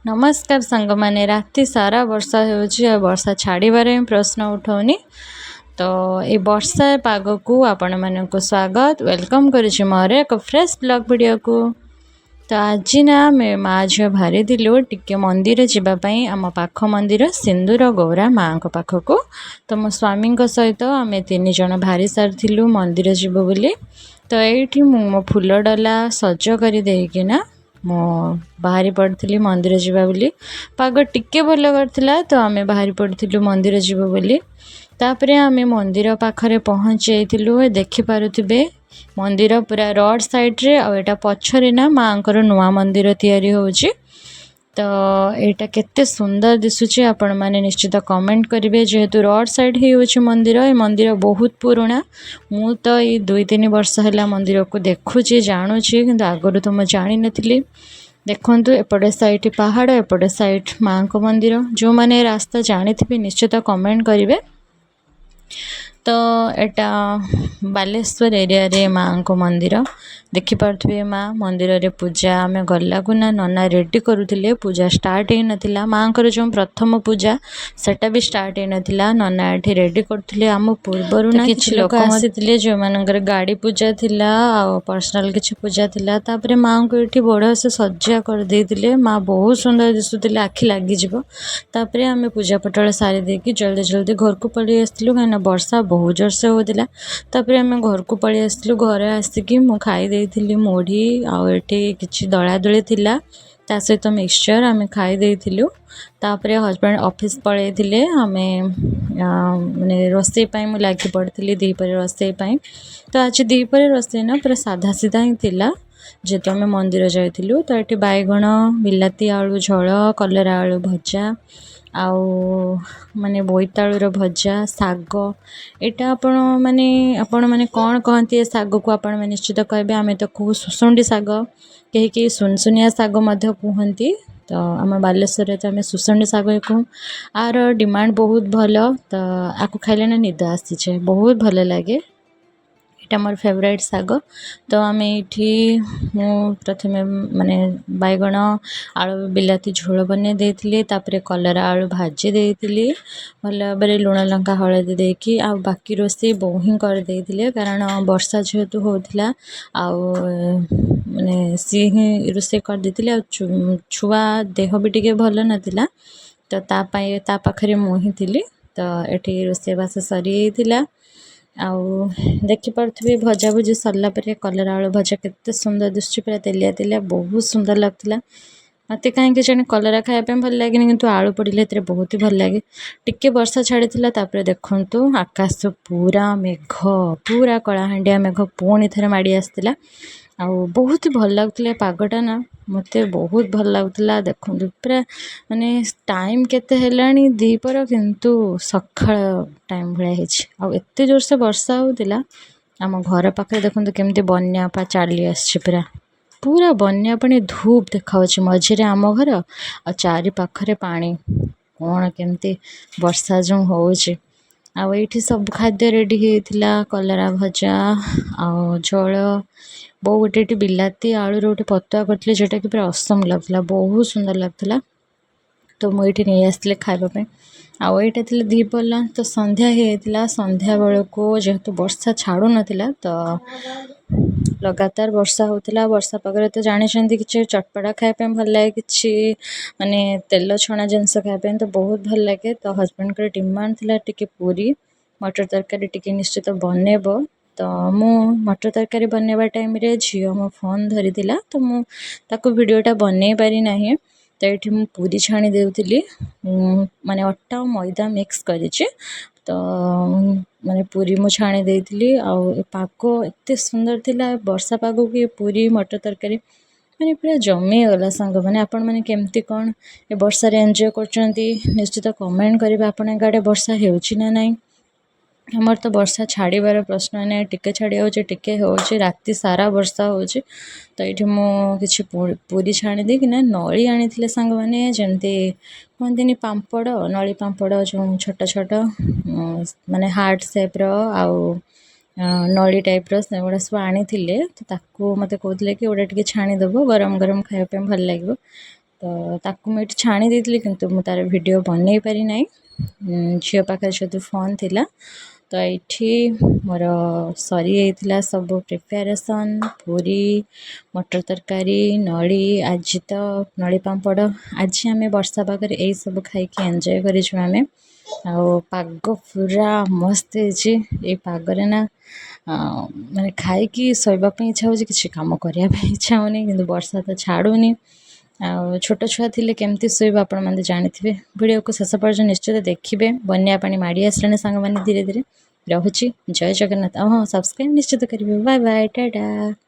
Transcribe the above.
नमस्कार सांग मैंने राति सारा वर्षा हो वर्षा छाड़बार प्रश्न उठाऊनी तो ये वर्षा पाग को आपण मानक स्वागत वेलकम करुँच मोर एक फ्रेश ब्लॉग वीडियो को। तो आज ना मे माँ झील बाहरी टे मंदिर जावाई आम पाख मंदिर सिंदूर गौरा माँ पाखक। तो मो स्वामी सहित आम 3 जन बाहरी सारी मंदिर जीव बोली। तो ये मो फूल डला सज कर देना मो बाहरी पड़ी मंदिर जीवा बोली। पाग टिके भल करथिला तो आमे बाहरी पड़ी मंदिर जीव बोली। तापरे आमे मंदिर पाखरे पहुँच जाइलु। देखि पारुथिबे मंदिर पूरा रोड साइड रे आ एटा पछरे ना माँकर नुआ मंदिर तैयारी होउची। तो एटा केते सुंदर दिसुची आपण माने निश्चित कमेंट करिवे। जेहेतु रोड साइड ही होची मंदिर ए मंदिर बहुत पुराना। मु तो ये 2-3 वर्ष हैला मंदिर को देखुची जानूची किंतु आगरु तो म जानि नथिली। देखंतु एपटे साइड पहाड़ एपटे साइड माँ को मंदिर। जो माने रास्ता जानिथिबे निश्चित कमेंट करिवे। तो एटा बालेश्वर एरिया रे माँ को मंदिर देखिपे माँ मंदिर रे पूजा आम गलाकुना नना रेडी करुले। पूजा स्टार्ट हो नाला माँ को जो प्रथम पूजा सेटा भी स्टार्ट हो नाला। नना ये रेडी करुले आम पूर्वर ना कि लोक आसी जो मानकर गाड़ी पूजा थिला आ पर्सनल किसी पूजा थिला। तापरे माँ को ये बड़ से सज्जा कर देइतिले। माँ बहुत सुंदर दिसुतिले आखि लागी जिवो। तापरे आम पूजा पटल सारी देकी जल्दी जल्दी घर को पलि आसलु कहीं वर्षा बहुत जोर से होता। तापरे आम घर को पलि आसलु। घर आसिकी मु खाई देइथिली मुढ़ी आठी किसी दला दली थिला ता सहित मिक्सचर आम खाई देइथिलु। तापरे हस्बैंड ऑफिस पलि थे आम माने रोसई पाई मु लागी पड़ी दीपर रोसई पाई। तो आज दीपर रोसई ना पूरा साधा सीधा ही थिला जेहेतु आम मंदिर जाइलु। तो ये बैगण बिलाती आलू झोल कलरा आलू भजा आउ माने बोईतालुर भजा साग एटा आपण माने कौन कहती साग को आपण माने निश्चित कहबे। आमे तो कहू सुसुंडी साग कहीं सुनसुनिया साग मध्य कहती। तो आम बालेश्वर तो आम सुसुंडी साग कहूँ। आर डिमांड बहुत भल। तो आपको खाइले ना निद आसीचे बहुत भल लगे। एटा मोर फेवरेट साग। तो आम ये प्रथम माने बैगण आलू बिलाती झोल बने देइथिली। तापरे कलरा आलू भाजी देइथिली भल भाव लुण लंका हलदी देकी। आ बाकी रोसे बोउ ही कर देइथिले कारण वर्षा जेहेतु होतिला आ माने सी ही रोसे कर देइथिले। आ छुआ देह भी टिके भल नथिला तो ता पाखरे मु ही थिली। तो एठी रोसे बास सरी थिला। आउ देखिपे भजा भुजी सरला कलरा आलू भजा केते सुंदर दिशुची पूरा तेलिया तेलिया बहुत सुंदर लगता। मत कहीं जाने कलरा खायापे भल लगे किंतु आलू पड़े बहुत ही भल लगे। टिके वर्षा छाड़ी तापर देखु आकाश पूरा मेघ पूरा कलाहांडिया मेघ पुणी थे माड़ी आसला। आउ बहुत ही भल लगुला पागटा ना मत बहुत भल लगुला। देखु पूरा माने टाइम केते हेलानी दीपर किंतु सखा टाइम भाया एत जोर से वर्षा होता। आम घर पाखे देखते केमती बन्या पा चली आसी पूरा पूरा बन्या पानी धूप देखा मझे आम घर आ चारि पाखरे पानी कौन केमती वर्षा जो होची। आठी सब खाद्य रेडी होता कलरा भजा आ झोल बो गोटे बिलाती आलू रोटे पतुआ करते जोटा कि पूरा असम लगता बहुत सुंदर लगता। तो मुझे नहीं आसते खावाई आउ यहाँ थी दीपल। तो संध्या होता संध्या बेल को जेहेतु वर्षा छाड़ू नाला तो लगातार वर्षा होता। वर्षा पागे तो जानते कि चटपटा खायापे भल लगे कि माने तेल छणा जिनस खायापे तो बहुत भल लगे। तो हजबैंड को डिमांड थी टिके पूरी मटर तरकारी टिके निश्चित बनब। तो मु मटर तरकारी बनवा टाइम रे झील मो फोन धरी तो मुझे वीडियोटा बन पारि ना। तो ये मुझे पूरी छाणी देउतिली माने अट्टा मैदा मिक्स करी। तो माने पूरी मु छाणी देइतिली आउ पाग एते सुंदर थिला वर्षा पाग की पूरी मटर तरकारी माने पूरा जमी गला। सांग माने आपण माने केमती कौन ए वर्षा रे एंजॉय करचंती निश्चित कमेंट करिवे। आपण गाडे वर्षा हेउची ना नाही। हमार तो वर्षा छाड़बार प्रश्न ना टिके छाड़ी हो टिके होची राति सारा वर्षा होची। तो ये मुझे पूरी छाणी दे कि नली आनी सांग मैंने जमती कहते पापड़ नली पापड़ जो छोट छोट माने हार्ट सेप्र आउ नली टाइप्र से गुड़ा सब आनी तो मत कहते कि गोटे टे छाणीदेव गरम गरम खायापे भल लगे। तो ताकू मुझे छाणी देती किंतु मु तार वीडियो बनई पारि ना झील पाखे जो फोन थिला तो ये मोर सरी जाइथिला सब प्रिपेरेसन पूरी मटर तरकारी नड़ी आज तो नड़ी पापड़ आज आम वर्षा पागे यही सब खाई एंजॉय करें पाग पूरा मस्त है पागरे ना माने खाई शोवाई इच्छा हो कि कम करने इच्छा होनी कि वर्षा तो छाड़ूनी छोट छुआ थे केमती शोब आपण मैंने जानी वीडियो को शेष पर्यटन निश्चित देखिए बन्या पानी माड़ी आसलानी सांग मैंने धीरे धीरे रहुची जय जगन्नाथ हाँ सब्सक्राइब निश्चित करेंगे बाय बाय टाटा।